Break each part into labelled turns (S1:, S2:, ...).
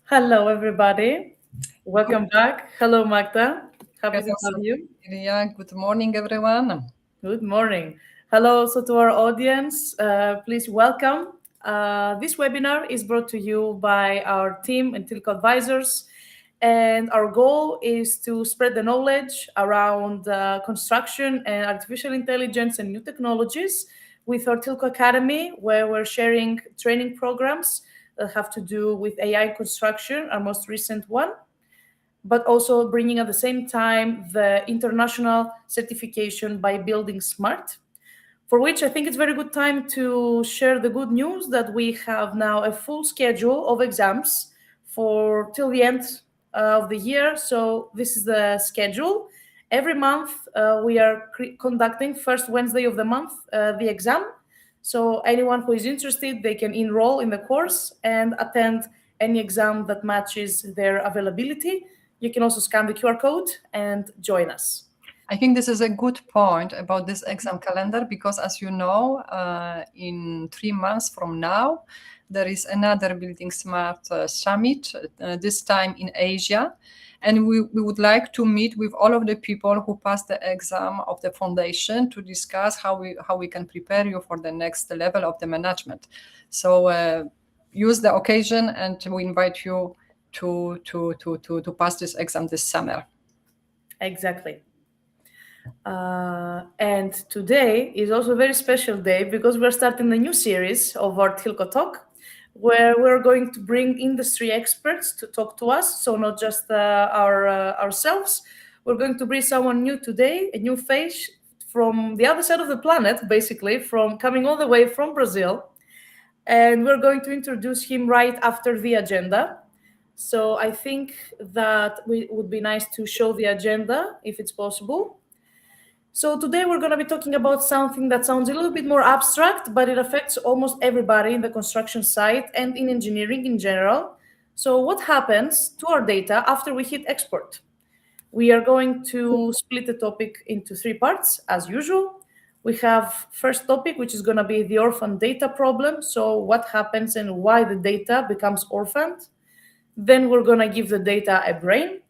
S1: Hello, everybody. Welcome back. Hello, Magda. Happy to have you.
S2: Good morning, everyone.
S1: Good morning. Hello also to our audience. Please welcome. This webinar is brought to you by our team and Tilco Advisors. And our goal is to spread the knowledge around construction and artificial intelligence and new technologies with our Tilco Academy, where we're sharing training programs that have to do with AI construction, our most recent one, but also bringing at the same time the international certification by Building Smart, for which I think it's very good time to share the good news that we have now a full schedule of exams for till the end of the year. So this is the schedule. Every month we are conducting first Wednesday of the month the exam. So anyone who is interested, they can enroll in the course and attend any exam that matches their availability. You can also scan the QR code and join us.
S2: I think this is a good point about this exam calendar because, as you know, in 3 months from now, there is another Building Smart summit, this time in Asia. And we would like to meet with all of the people who passed the exam of the foundation to discuss how we can prepare you for the next level of the management. So use the occasion, and we invite you to pass this exam this summer.
S1: Exactly. And today is also a very special day because we're starting a new series of our Tilco Talk, where we're going to bring industry experts to talk to us. So not just ourselves. We're going to bring someone new today, a new face from the other side of the planet, basically, from coming all the way from Brazil. And we're going to introduce him right after the agenda. So I think that it would be nice to show the agenda if it's possible. So today we're going to be talking about something that sounds a little bit more abstract, but it affects almost everybody in the construction site and in engineering in general. So what happens to our data after we hit export? We are going to split the topic into 3 parts, as usual. We have first topic, which is going to be the orphan data problem. So what happens and why the data becomes orphaned. Then we're going to give the data a brain,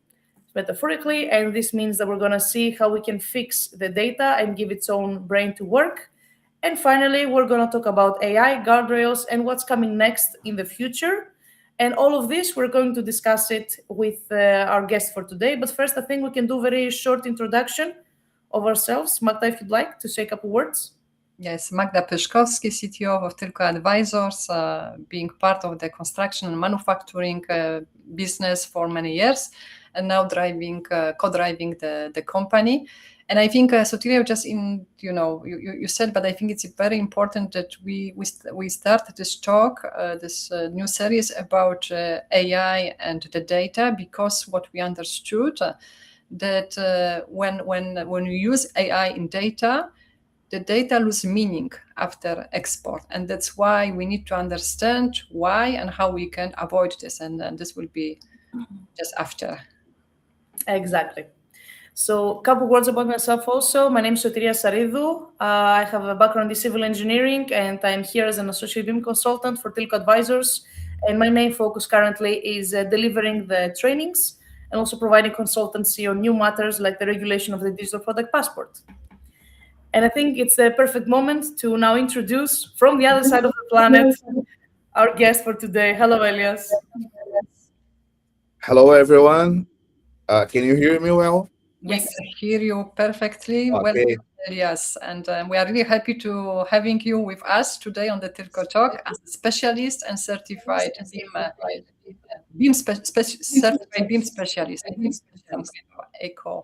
S1: metaphorically, and this means that we're going to see how we can fix the data and give its own brain to work. And finally, we're going to talk about AI, guardrails, and what's coming next in the future. And all of this, we're going to discuss it with our guest for today. But first, I think we can do a very short introduction of ourselves. Magda, if you'd like to say a couple words.
S2: Yes, Magda Pyszkowski, CTO of Tilco Advisors, being part of the construction and manufacturing business for many years, and now co-driving the company. And I think, Sotiria, just you said, but I think it's very important that we start this talk, this new series about AI and the data, because what we understood that when you use AI in data, the data lose meaning after export. And that's why we need to understand why and how we can avoid this. And this will be just after.
S1: Exactly. So a couple words about myself also. My name is Sotiria Saridou. I have a background in civil engineering, and I'm here as an associate BIM consultant for Tilco Advisors. And my main focus currently is delivering the trainings and also providing consultancy on new matters like the regulation of the digital product passport. And I think it's the perfect moment to now introduce from the other side of the planet our guest for today. Hello, Elias.
S3: Hello, everyone. Can you hear me well?
S2: Yes. We can hear you perfectly.
S3: Okay.
S2: Welcome, Elias. And we are really happy to having you with us today on the Tilco Talk as a specialist and certified BIM specialist. Eco.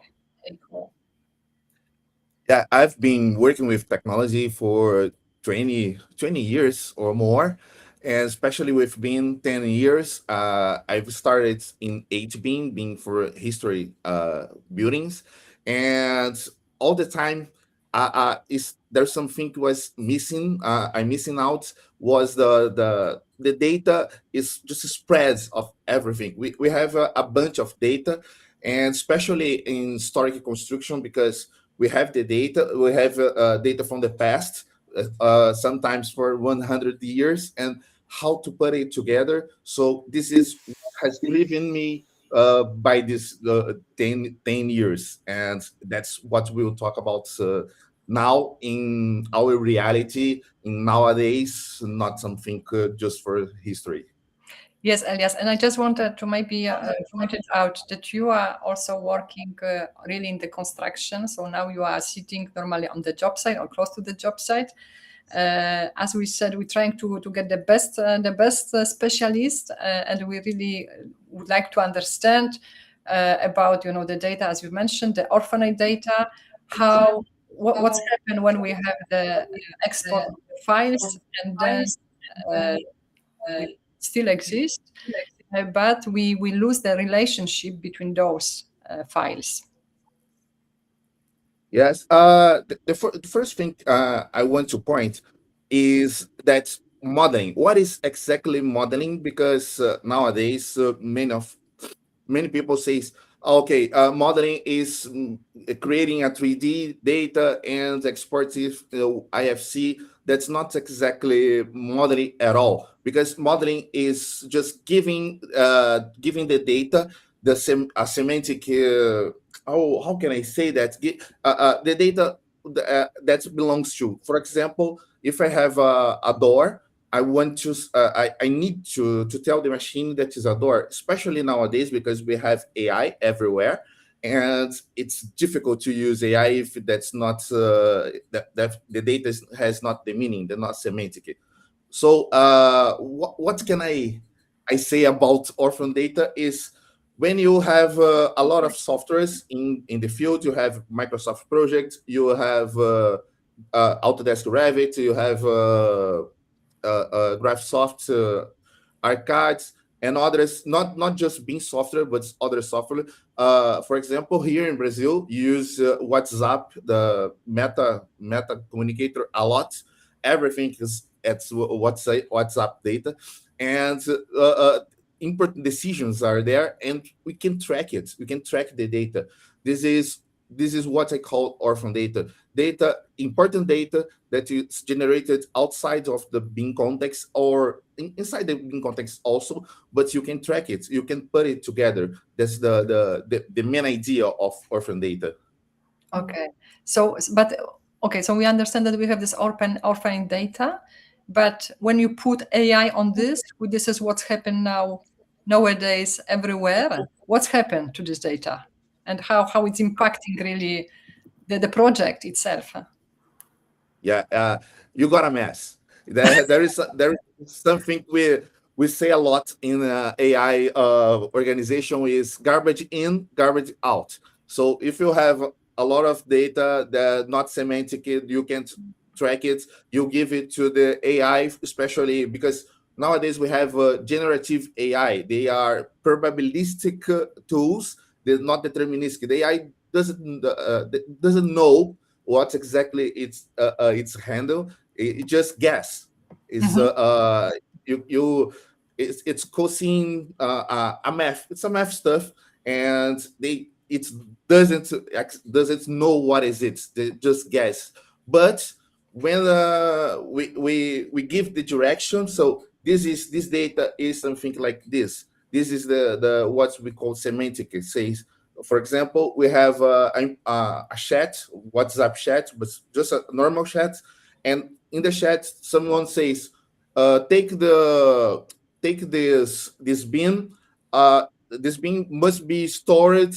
S3: Yeah, I've been working with technology for 20 years or more, and especially with BIM 10 years. I've started in BIM for history buildings, and all the time there's something was missing. I'm missing out was the data is just spreads of everything. We have a bunch of data, and especially in historic construction, because we have the data. We have data from the past, sometimes for 100 years, and how to put it together. So this is what has lived in me by this 10 years, and that's what we'll talk about now in our reality in nowadays, not something just for history.
S2: Yes, Elias, and I just wanted to maybe point it out that you are also working really in the construction. So now you are sitting normally on the job site or close to the job site. As we said, we're trying to get the best specialists, and we really would like to understand about the data, as you mentioned, the orphaned data, what's happened when we have the export of the files, and then we still exist, but we lose the relationship between those files.
S3: Yes. The first thing I want to point is that modeling. What is exactly modeling? Because nowadays, many people says, okay, modeling is creating a 3D data and export it IFC. That's not exactly modeling at all, because modeling is just giving the data a semantic. How can I say that? The data that belongs to. For example, if I have a door, I want to I need to tell the machine that is a door, especially nowadays because we have AI everywhere, and it's difficult to use AI if that's not that the data has not the meaning, they're not semantic. So what can I say about orphan data is when you have a lot of softwares in the field, you have Microsoft projects, you have Autodesk Revit, you have Graphisoft archives and others, not just BIM software, but other software. For example, here in Brazil, you use WhatsApp, the meta communicator a lot. Everything is at WhatsApp data, and important decisions are there, and we can track it. We can track the data. This is what I call orphan data. Important data that is generated outside of the BIM context or inside the BIM context also, but you can track it. You can put it together. That's the main idea of orphan data.
S2: Okay. So we understand that we have this orphan data, but when you put AI on this is what's happened nowadays everywhere. What's happened to this data, and how it's impacting really the project itself?
S3: Yeah, you got a mess. There is something we say a lot in AI organization is garbage in, garbage out. So if you have a lot of data that not semantic, you can't track it. You give it to the AI, especially because nowadays we have generative AI. They are probabilistic tools. They're not deterministic. The AI doesn't know what exactly its handle. It just guess. It's it's causing a math. It's a math stuff, and it doesn't know what is it. They just guess. But when we give the direction, so this data is something like this. This is the what we call semantic. It says, for example, we have a chat, WhatsApp chat, but just a normal chat, and in the chat, someone says, take this bin. This bin must be stored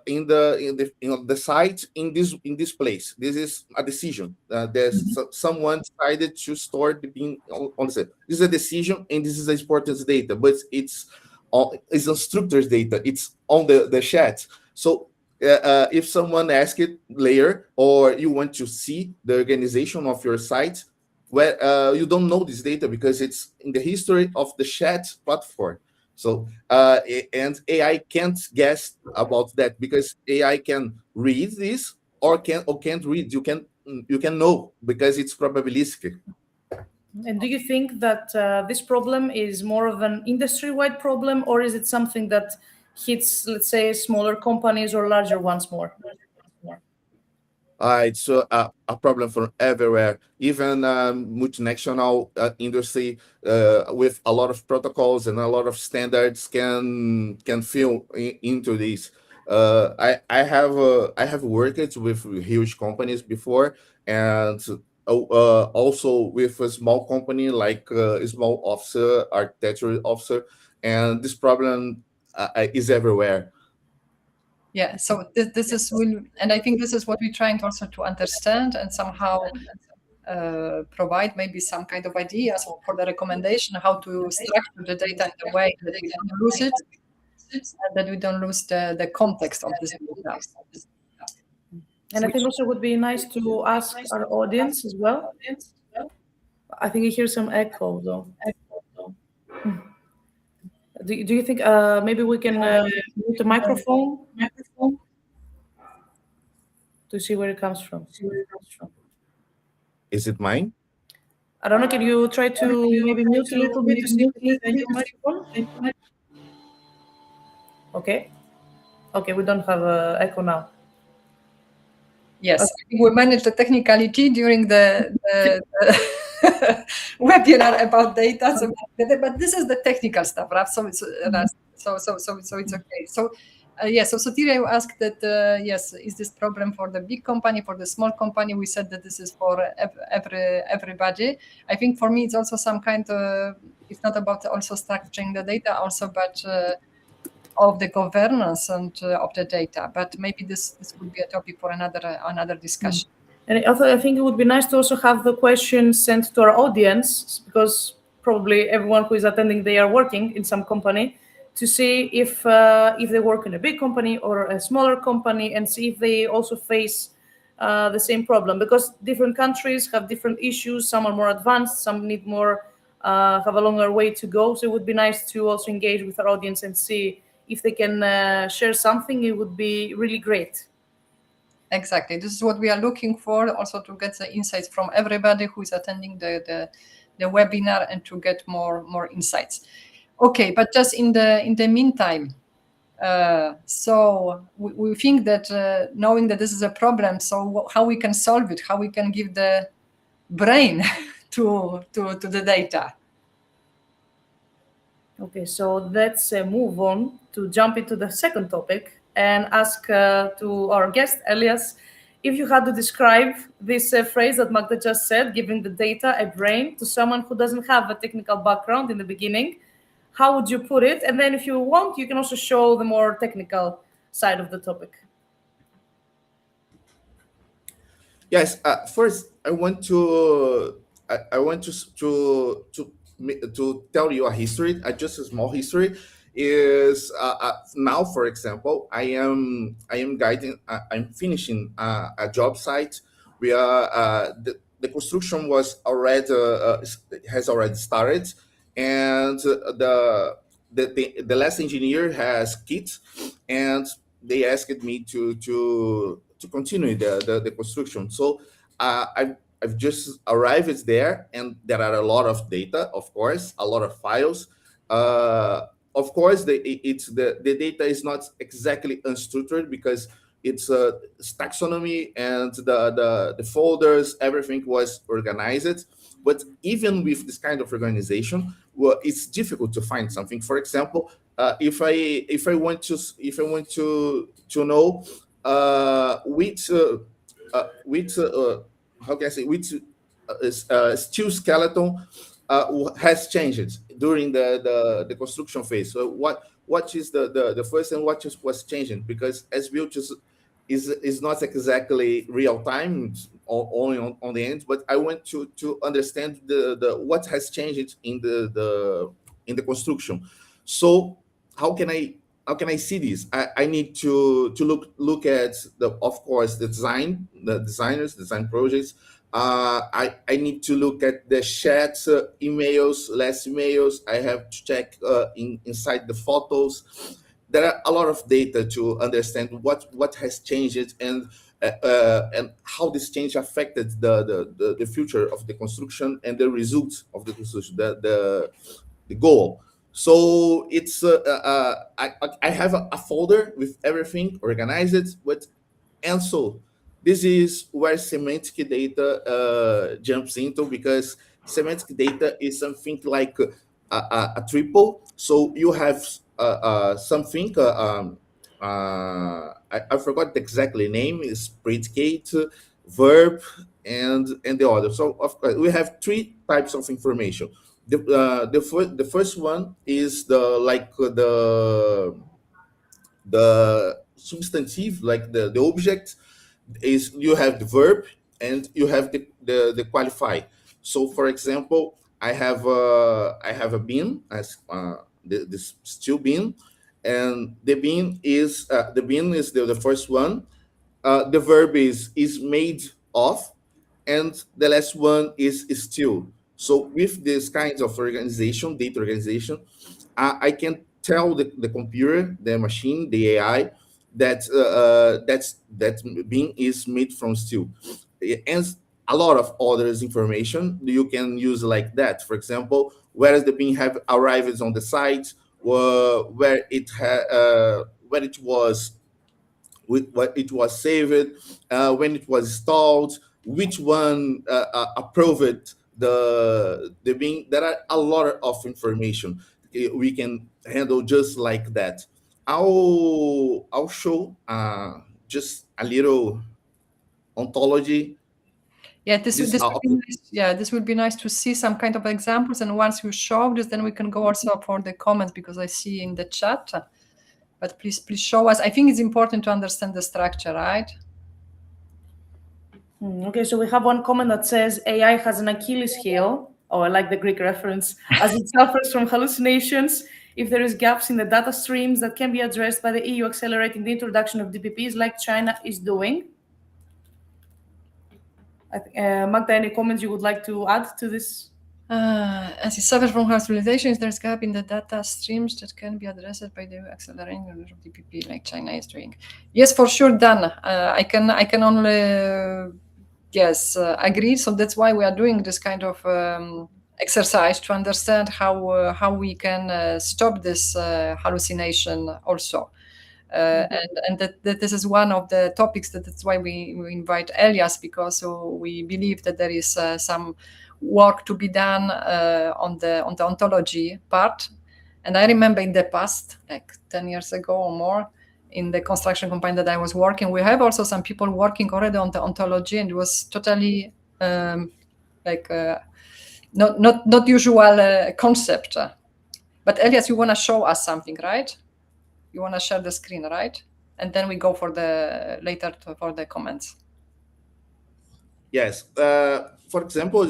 S3: in the site in this place. This is a decision. Someone decided to store the bin on the site. This is a decision, and this is a important data, but it's instructor's data. It's on the chat. So if someone asks it later, or you want to see the organization of your site, where you don't know this data because it's in the history of the chat platform. So and AI can't guess about that because AI can read this or can't read. You can know because it's probabilistic.
S1: And do you think that this problem is more of an industry-wide problem, or is it something that hits, let's say, smaller companies or larger ones more?
S3: It's a problem for everywhere. Even multinational industry with a lot of protocols and a lot of standards can feel into this. I have worked with huge companies before, and also with a small company like a small officer, architecture officer, and this problem is everywhere.
S2: Yeah, so this is and I think this is what we're trying also to understand and somehow provide maybe some kind of ideas or for the recommendation how to structure the data in a way that we don't lose it and that we don't lose the context of this data.
S1: And I think also would be nice to ask our audience as well. I think you hear some echo though. Do you think maybe we can mute the microphone to see where it comes from?
S3: Is it mine?
S1: I don't know. Can you try to maybe mute a little bit to see if it's your microphone? Okay. Okay, we don't have echo now.
S2: Yes, I think we managed the technicality during the webinar about data. So, but this is the technical stuff, right? So it's it's okay. So yes, so Sotiria, you asked that yes, is this problem for the big company, for the small company? We said that this is for everybody. I think for me, it's also some kind of. It's not about also structuring the data, also, but of the governance and of the data. But maybe this would be a topic for another discussion.
S1: And also, I think it would be nice to also have the questions sent to our audience, because probably everyone who is attending, they are working in some company, to see if they work in a big company or a smaller company, and see if they also face the same problem, because different countries have different issues. Some are more advanced, some need more, have a longer way to go. So it would be nice to also engage with our audience and see if they can share something. It would be really great.
S2: Exactly. This is what we are looking for, also to get the insights from everybody who is attending the webinar and to get more insights. Okay, but just in the meantime, so we think that knowing that this is a problem, so how we can solve it, how we can give the brain to the data.
S1: Okay, so let's move on to jump into the second topic and ask to our guest, Elias, if you had to describe this phrase that Magda just said, giving the data a brain, to someone who doesn't have a technical background in the beginning, how would you put it? And then if you want, you can also show the more technical side of the topic.
S3: Yes. First, I want to tell you a history. Just a small history. Is now, for example, I am guiding. I'm finishing a job site where the construction was already has already started, and the last engineer has kit, and they asked me to continue the construction. So I've just arrived there, and there are a lot of data, of course, a lot of files. Of course, the data is not exactly unstructured because it's taxonomy, and the folders, everything was organized. But even with this kind of organization, well, it's difficult to find something. For example, if I want to know which how can I say, which steel skeleton has changed during the construction phase. So what is the first, and what was changing? Because as built is not exactly real time, only on the end. But I want to understand the what has changed in the construction. So how can I see this? I need to look at of course, the designers, design projects. I need to look at the chats, emails, last emails. I have to check inside the photos. There are a lot of data to understand what has changed, and how this change affected the future of the construction and the results of the construction, the goal. So it's I have a folder with everything organized, but and so This is where semantic data jumps into, because semantic data is something like a triple. So you have something. I forgot the exactly name. Is predicate, verb, and the other. So of course we have three types of information. The first one is the substantive, like the object. Is you have the verb and you have the qualify. So for example, I have a bin as this steel bin, and the bin is the first one. The verb is made of, and the last one is still. So with this kind of organization, data organization, I can tell the computer, the machine, the AI, that that being is made from steel, and a lot of others information you can use like that. For example, where does the bean have arrived on the site, where it was, with what it was saved, when it was installed, which one approved the being. There are a lot of information we can handle just like that. I'll show just a little ontology.
S2: Yeah, this
S3: This
S2: would be nice. Yeah, this would be nice to see some kind of examples. And once you show this, then we can go also for the comments, because I see in the chat. But please show us. I think it's important to understand the structure, right?
S1: Okay, so we have one comment that says AI has an Achilles heel. Oh, I like the Greek reference, as it suffers from hallucinations. If there is gaps in the data streams that can be addressed by the EU accelerating the introduction of DPPs like China is doing. Magda, any comments you would like to add to this?
S2: As it suffers from hallucinations, there's gap in the data streams that can be addressed by the accelerating of DPP like China is doing. Yes, for sure, Dan. I can only agree. So that's why we are doing this kind of exercise to understand how we can stop this hallucination also. And that this is one of the topics that's why we invite Elias, because we believe that there is some work to be done on the ontology part. And I remember in the past, like 10 years ago or more, in the construction company that I was working, we have also some people working already on the ontology, and it was totally not usual concept. But Elias, you want to show us something, right? You want to share the screen, right? And then we go for the comments.
S3: Yes. For example,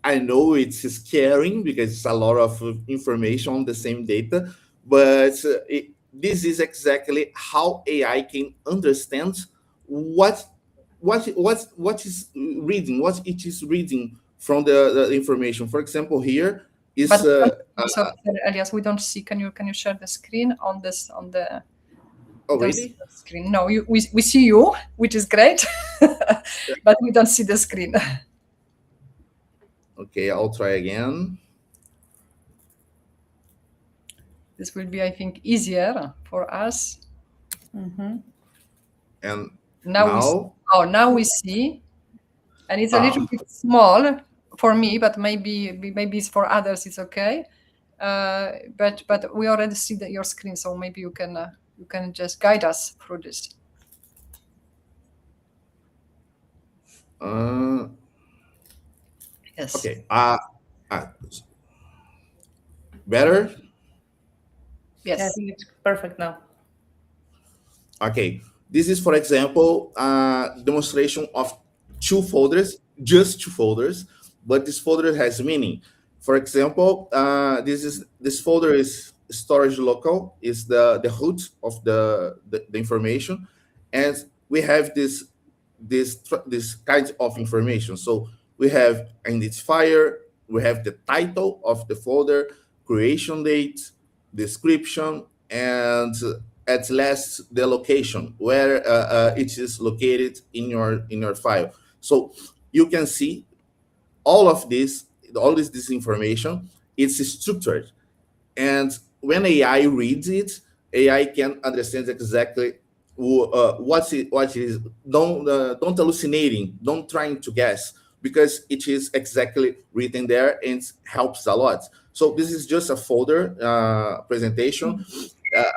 S3: I know it's scary because it's a lot of information on the same data, but this is exactly how AI can understand what is reading, what it is reading from the information. For example, here is.
S2: Elias, we don't see. Can you share the screen on this on the?
S3: Oh, really?
S2: Screen. No, we see you, which is great, but we don't see the screen.
S3: Okay, I'll try again.
S2: This will be, I think, easier for us.
S1: Mm-hmm.
S3: And
S2: now we see, and it's a little bit small for me, but maybe it's for others. It's okay. But we already see your screen, so maybe you can just guide us through this. Yes.
S3: Okay. Better?
S2: Yes.
S1: Yeah, I think it's perfect now.
S3: Okay. This is, for example, demonstration of just two folders, but this folder has meaning. For example, this folder is storage local, is the root of the information, and we have this kind of information. So we have identifier, we have the title of the folder, creation date, description, and at last the location where it is located in your file. So you can see all this information. It's structured, and when AI reads it, AI can understand exactly what is don't hallucinating, don't trying to guess, because it is exactly written there and helps a lot. So this is just a folder presentation.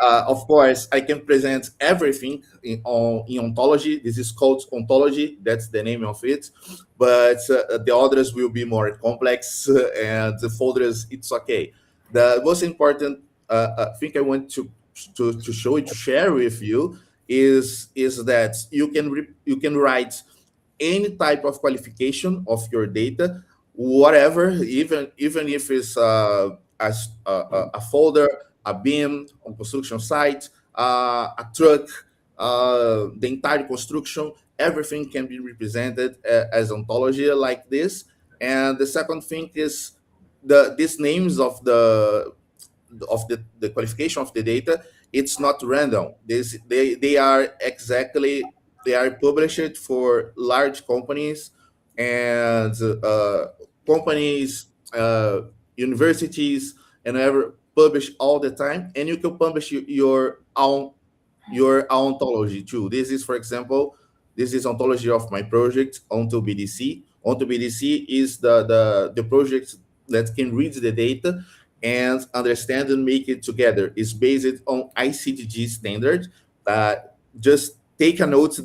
S3: Of course, I can present everything in ontology. This is called ontology. That's the name of it. But the others will be more complex, and the folders, it's okay. The most important thing I want to show you, to share with you, is that you can write any type of qualification of your data, whatever, even if it's a folder, a BIM on construction site, a truck, the entire construction, everything can be represented as ontology like this. And the second thing is these names of the qualification of the data, it's not random. They are exactly, they are published for large companies and companies, universities, and ever publish all the time. And you can publish your ontology too. This is, for example, this is ontology of my project, Onto BDC. Onto BDC is the project that can read the data and understand and make it together. It's based on ICDG standard. Just take a note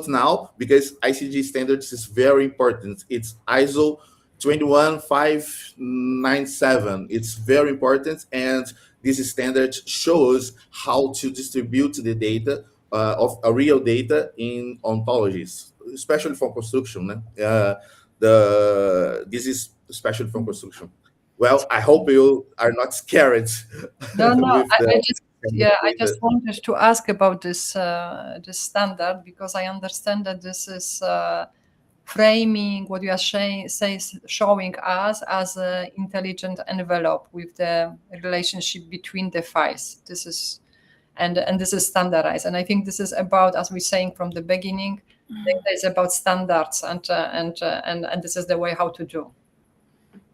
S3: now, because ICDG standards is very important. It's ISO 21597. It's very important, and this standard shows how to distribute the data of a real data in ontologies, especially for construction. This is especially for construction. Well, I hope you are not scared.
S2: No,
S3: with
S2: I just wanted to ask about this this standard, because I understand that this is framing what you are showing us as an intelligent envelope with the relationship between the files. This is and this is standardized, and I think this is about, as we're saying from the beginning, data is about standards, and this is the way how to do.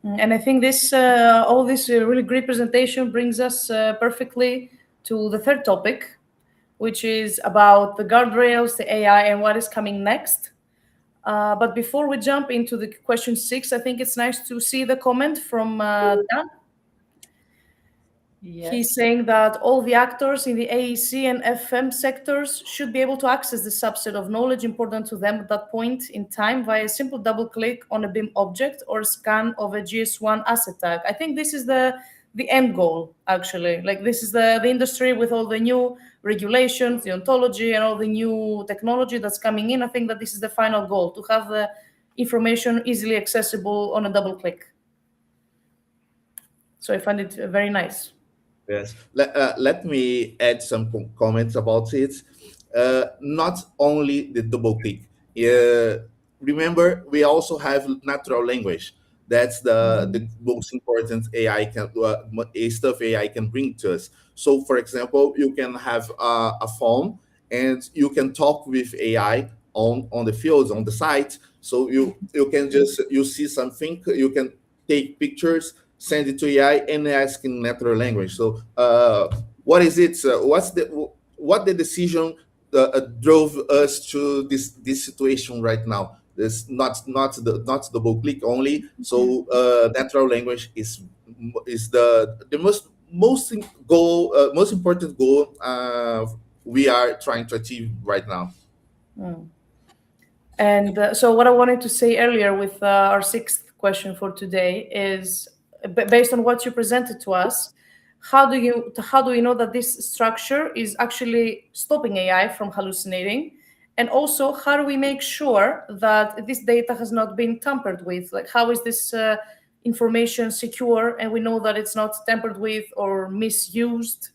S1: And I think this all this really great presentation brings us perfectly to the third topic, which is about the guardrails, the AI, and what is coming next. But before we jump into the question 6, I think it's nice to see the comment from Dan.
S2: Yes.
S1: He's saying that all the actors in the AEC and FM sectors should be able to access the subset of knowledge important to them at that point in time via a simple double click on a BIM object or a scan of a GS1 asset tag. I think this is the end goal, actually. Like, this is the industry with all the new regulations, the ontology, and all the new technology that's coming in. I think that this is the final goal, to have the information easily accessible on a double click. So I find it very nice.
S3: Yes. Let me add some comments about it. Not only the double click. Remember, we also have natural language. That's the most important AI stuff AI can bring to us. So, for example, you can have a phone, and you can talk with AI on the fields, on the site. So you can you see something, you can take pictures, send it to AI, and ask in natural language. So what is it? What the decision drove us to this situation right now? This not the double click only. So natural language is the most important goal we are trying to achieve right now.
S1: And so what I wanted to say earlier with our 6th question for today is, based on what you presented to us, how do we know that this structure is actually stopping AI from hallucinating? And also, how do we make sure that this data has not been tampered with? Like, how is this information secure, and we know that it's not tampered with or misused?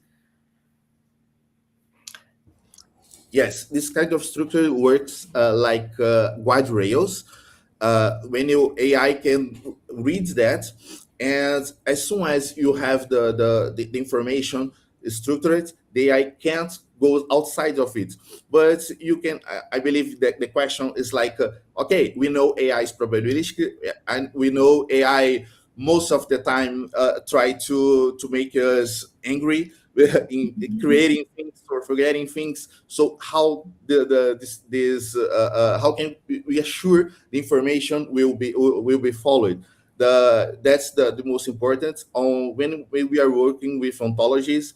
S3: Yes, this kind of structure works like guardrails. When your AI can read that, and as soon as you have the information structured, the AI can't go outside of it. But you can, I believe that the question is like, okay, we know AI is probabilistic, and we know AI most of the time try to make us angry in creating things or forgetting things. So how how can we assure the information will be followed? That's the most important. On when we are working with ontologies,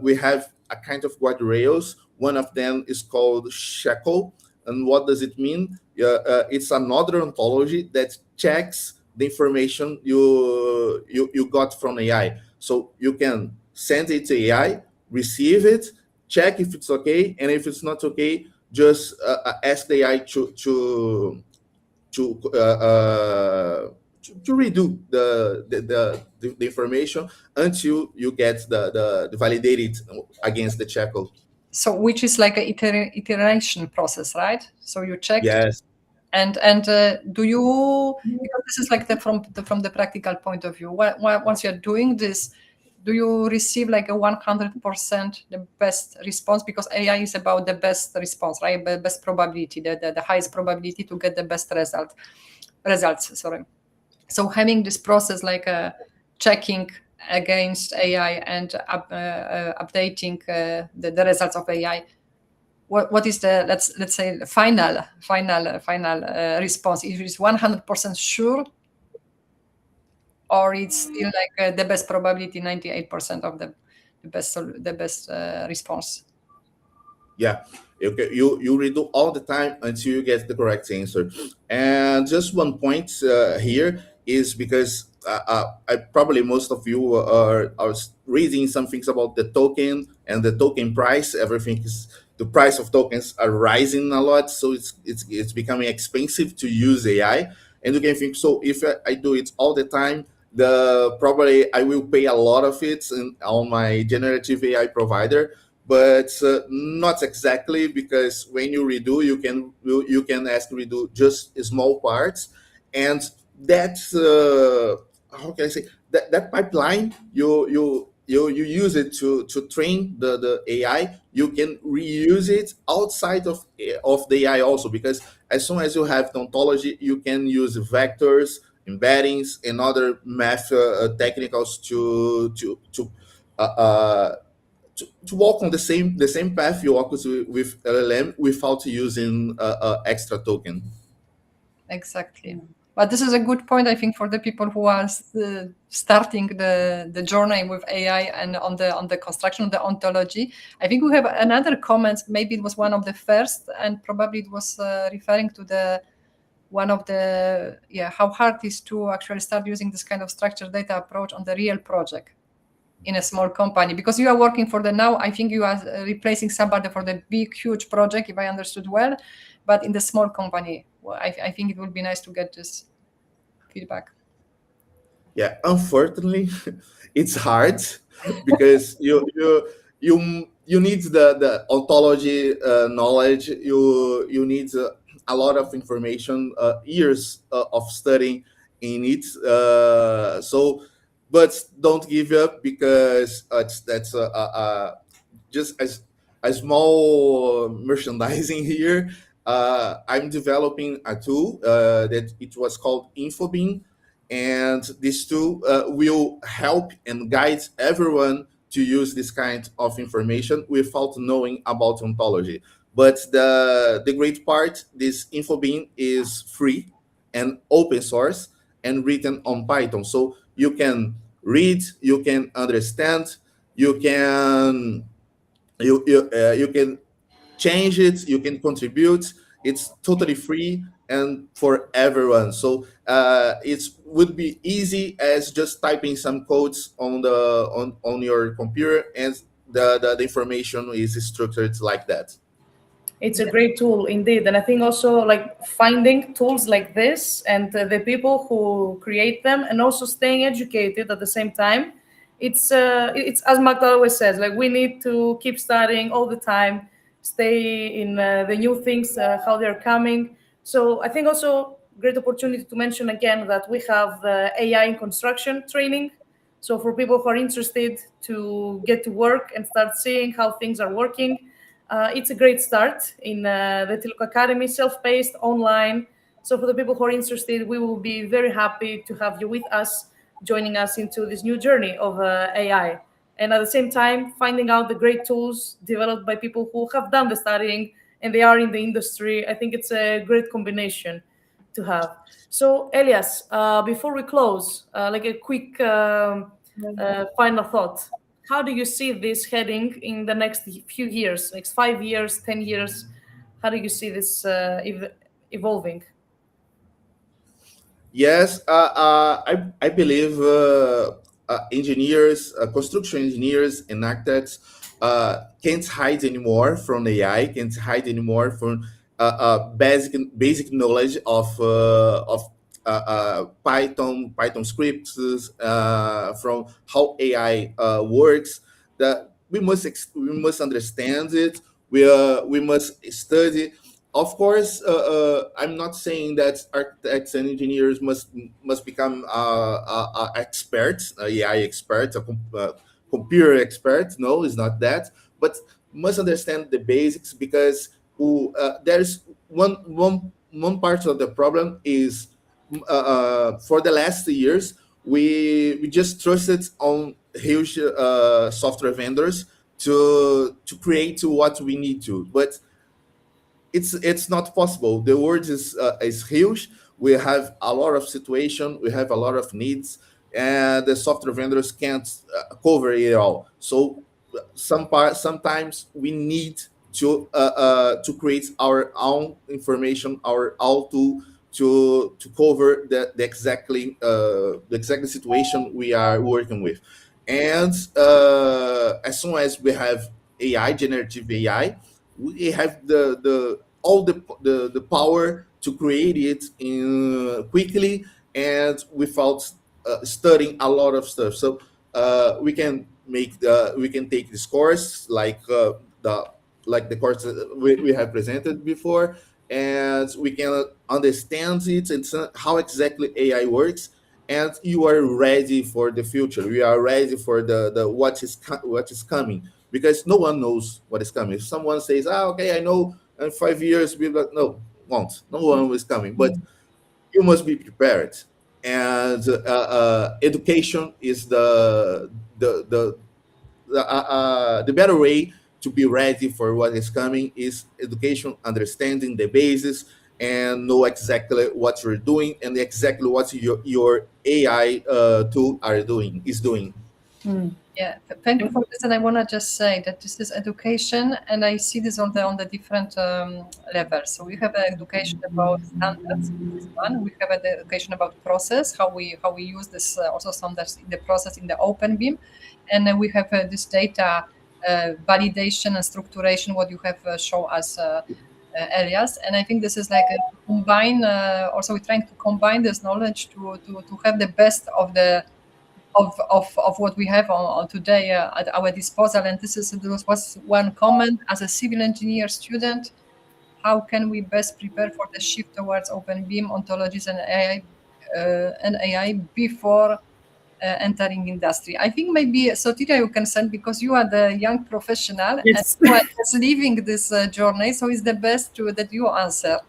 S3: we have a kind of guardrails. One of them is called shackle. And what does it mean? It's another ontology that checks the information you got from AI. So you can send it to AI, receive it, check if it's okay, and if it's not okay, just ask the AI to uh, uh, to redo the information until you get the validated against the checkle.
S2: So which is like an iteration process, right? So you check.
S3: Yes.
S2: And do you, because this is like from the practical point of view, once you're doing this, do you receive like a 100% the best response? Because AI is about the best response, right? The best probability, the highest probability to get the best results. Sorry. So having this process like checking against AI and updating the results of AI. What is the let's say the final response? If it's 100% sure, or it's still like the best probability, 98% of the best response?
S3: Yeah, okay. You redo all the time until you get the correct answer. And just one point here is because I probably most of you are reading some things about the token and the token price. Everything is the price of tokens are rising a lot, so it's becoming expensive to use AI. And you can think, so if I do it all the time, the probably I will pay a lot of it on my generative AI provider, but not exactly, because when you redo, you can ask redo just small parts, and that how can I say that pipeline you use it to train the AI. You can reuse it outside of the AI also, because as soon as you have the ontology, you can use vectors, embeddings, and other math technicals to uh, uh, to walk on the same path you walk with LLM without using extra token.
S2: Exactly. But this is a good point, I think, for the people who are starting the journey with AI and on the construction of the ontology. I think we have another comment. Maybe it was one of the first, and probably it was referring to the one of the how hard it is to actually start using this kind of structured data approach on the real project in a small company, because you are working for the now. I think you are replacing somebody for the big huge project, if I understood well, but in the small company, well, I think it would be nice to get this feedback.
S3: Yeah, unfortunately, it's hard because you need the ontology knowledge. You need a lot of information, years of studying in it. So, but don't give up, because that's just as a small merchandising here. I'm developing a tool that it was called InfoBeam, and this tool will help and guide everyone to use this kind of information without knowing about ontology. But the great part, this InfoBeam is free and open source and written on Python. So you can read, you can understand, you can you can change it, you can contribute. It's totally free and for everyone. So it would be easy as just typing some codes on your computer, and the information is structured like that.
S1: It's a great tool indeed, and I think also like finding tools like this and the people who create them, and also staying educated at the same time. It's as Magda always says, like we need to keep studying all the time, stay in the new things, how they're coming. So I think also great opportunity to mention again that we have the AI in construction training. So for people who are interested to get to work and start seeing how things are working, it's a great start in the Tilco Academy, self-paced, online. So for the people who are interested, we will be very happy to have you with us, joining us into this new journey of AI. and at the same time finding out the great tools developed by people who have done the studying and they are in the industry. I think it's a great combination to have. So Elias, before we close, like a quick final thought. How do you see this heading in the next few years, next 5 years, 10 years? How do you see this evolving?
S3: Yes, I believe engineers, construction engineers, and architects can't hide anymore from AI. Can't hide anymore from basic knowledge of Python scripts, from how AI works. That we must understand it. We must study. Of course, I'm not saying that architects and engineers must become experts, AI experts, computer experts. No, it's not that. But must understand the basics, because there's one part of the problem is, for the last years we just trusted on huge software vendors to create what we need to, but it's not possible. The world is huge. We have a lot of situation. We have a lot of needs, and the software vendors can't cover it all. So sometimes we need to create our own information, our own tool to cover the exactly situation we are working with. And as soon as we have AI, generative AI, we have the power to create it in quickly and without studying a lot of stuff. So we can take this course the course we have presented before, and we can understand it and how exactly AI works. And you are ready for the future. We are ready for the what is coming, because no one knows what is coming. If someone says, okay, I know in 5 years, we will, no, won't. No one is coming. But you must be prepared. And education is the better way to be ready for what is coming is education, understanding the basis, and know exactly what you're doing and exactly what your AI tool is doing.
S2: Yeah, thank you for this. And I want to just say that this is education, and I see this on the different levels. So we have an education about standards. This one. We have an education about process, how we use this also standards in the process in the openBIM, and then we have this data validation and structuration. What you have shown us. Areas, and I think this is like a combine. Also, we're trying to combine this knowledge to have the best of the of what we have on today at our disposal. And this was one comment as a civil engineer student. How can we best prepare for the shift towards openBIM, ontologies, and AI before entering industry? I think maybe Sotiria, you can send, because you are the young professional.
S1: Yes.
S2: And you are just leaving this journey, so it's the best that you answer.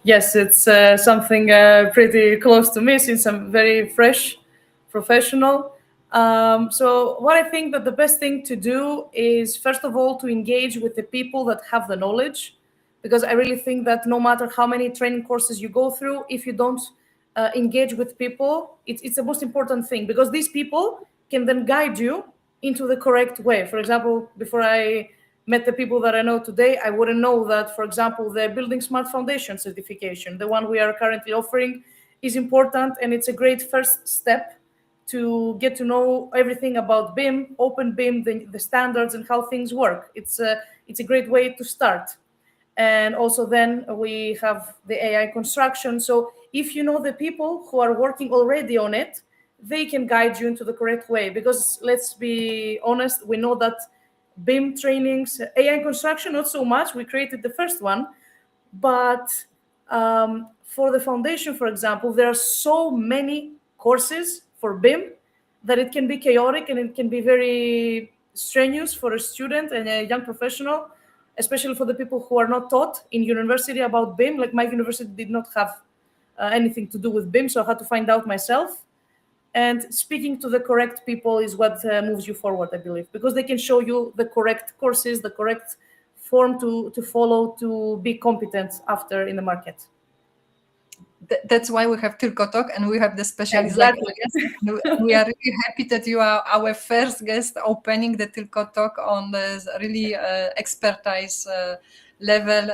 S1: Yes, it's something pretty close to me since I'm very fresh professional. So what I think that the best thing to do is, first of all, to engage with the people that have the knowledge, because I really think that no matter how many training courses you go through, if you don't engage with people, it's the most important thing, because these people can then guide you into the correct way. For example, before I met the people that I know today, I wouldn't know that, for example, the Building Smart Foundation certification, the one we are currently offering, is important, and it's a great first step to get to know everything about BIM, openBIM, the standards, and how things work. It's a great way to start. And also then we have the AI construction. So if you know the people who are working already on it, they can guide you into the correct way. Because let's be honest, we know that BIM trainings, AI construction, not so much. We created the first one, but for the foundation, for example, there are so many courses for BIM that it can be chaotic and it can be very strenuous for a student and a young professional, especially for the people who are not taught in university about BIM. Like my university did not have anything to do with BIM, so I had to find out myself. And speaking to the correct people is what moves you forward, I believe, because they can show you the correct courses, the correct form to follow to be competent after in the market.
S2: That's why we have Tilko Talk, and we have the specialist
S1: Exactly.
S2: We are really happy that you are our first guest opening the Tilko Talk on the really expertise level.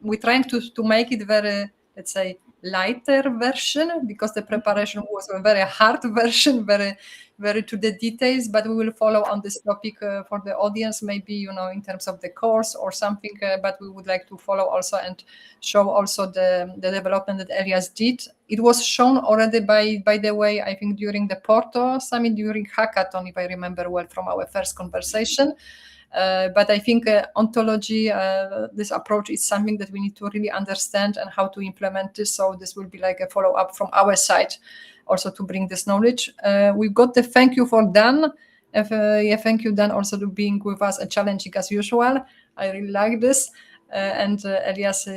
S2: We're trying to make it very, let's say, lighter version, because the preparation was a very hard version, very to the details, but we will follow on this topic for the audience, maybe, in terms of the course or something, but we would like to follow also and show also the development that Elias did. It was shown already, by the way, I think during the Porto Summit, during Hackathon, if I remember well from our first conversation. But I think ontology, this approach is something that we need to really understand and how to implement this. So this will be like a follow-up from our side also to bring this knowledge. We've got the thank you for Dan. Thank you, Dan, also to being with us and challenging as usual. I really like this. And Elias,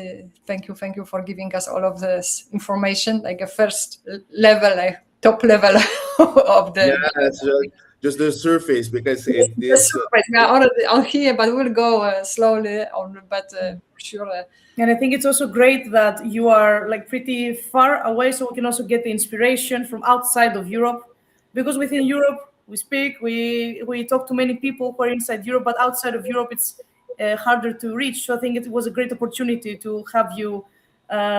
S2: thank you for giving us all of this information, like a first level, like top level of the...
S3: Yeah, just the surface, because
S2: the surface. We are already on here, but we'll go slowly on, but for sure.
S1: And I think it's also great that you are like pretty far away, so we can also get the inspiration from outside of Europe, because within Europe we speak, we talk to many people who are inside Europe, but outside of Europe it's harder to reach. So I think it was a great opportunity to have you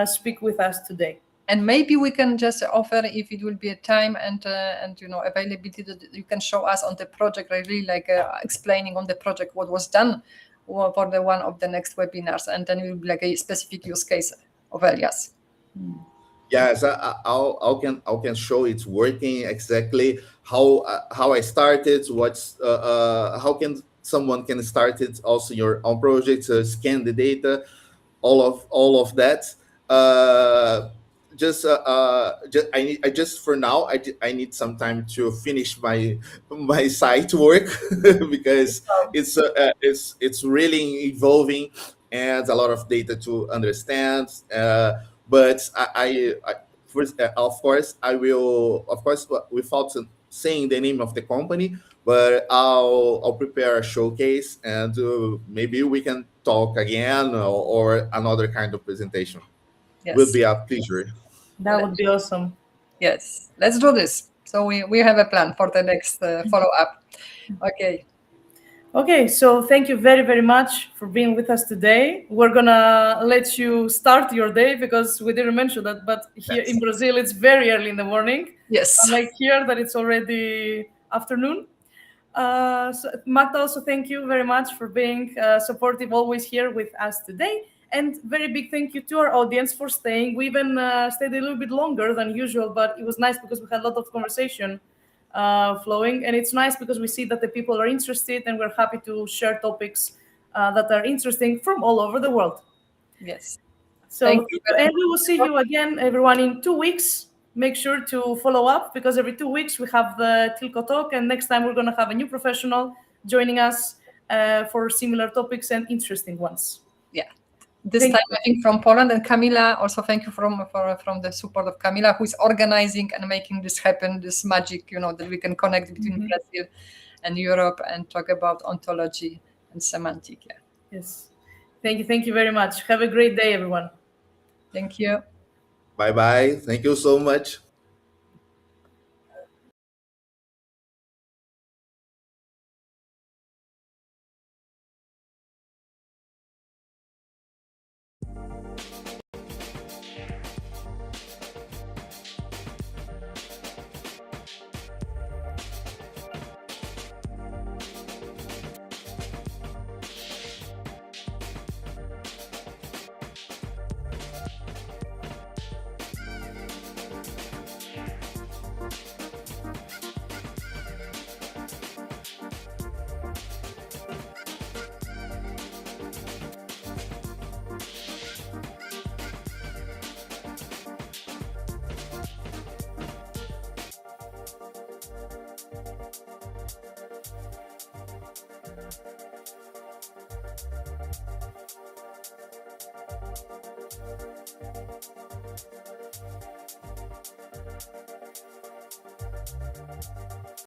S1: speak with us today.
S2: And maybe we can just offer, if it will be a time and availability, that you can show us on the project, really like explaining on the project what was done for the one of the next webinars, and then it will be like a specific use case of Elias.
S3: Yes, I can show it's working exactly how I started. How can someone can start it also your own project, scan the data, all of that. For now I need some time to finish my site work because it's really evolving and a lot of data to understand. But first, of course, I will, of course, without saying the name of the company, but I'll prepare a showcase, and maybe we can talk again, or another kind of presentation.
S2: Yes.
S3: Will be a pleasure.
S1: That would be awesome.
S2: Yes, let's do this. So we have a plan for the next follow-up.
S1: Okay, so thank you very, very much for being with us today. We're gonna let you start your day, because we didn't mention that, but here in Brazil, it's very early in the morning.
S2: Yes.
S1: Unlike here, that it's already afternoon. So Magda, also thank you very much for being supportive always here with us today. And very big thank you to our audience for staying. We even stayed a little bit longer than usual, but it was nice because we had a lot of conversation flowing, and it's nice because we see that the people are interested, and we're happy to share topics that are interesting from all over the world.
S2: Yes.
S1: So and we will see you again, everyone, in 2 weeks. Make sure to follow up, because every 2 weeks we have the Tilko Talk, and next time we're going to have a new professional joining us for similar topics and interesting ones.
S2: Yeah. This time, I think from Poland, and Camila, also thank you from the support of Camila, who is organizing and making this happen, this magic, that we can connect between Brazil and Europe and talk about ontology and semantic. Yeah.
S1: Yes. Thank you very much. Have a great day, everyone.
S2: Thank you.
S3: Bye-bye. Thank you so much.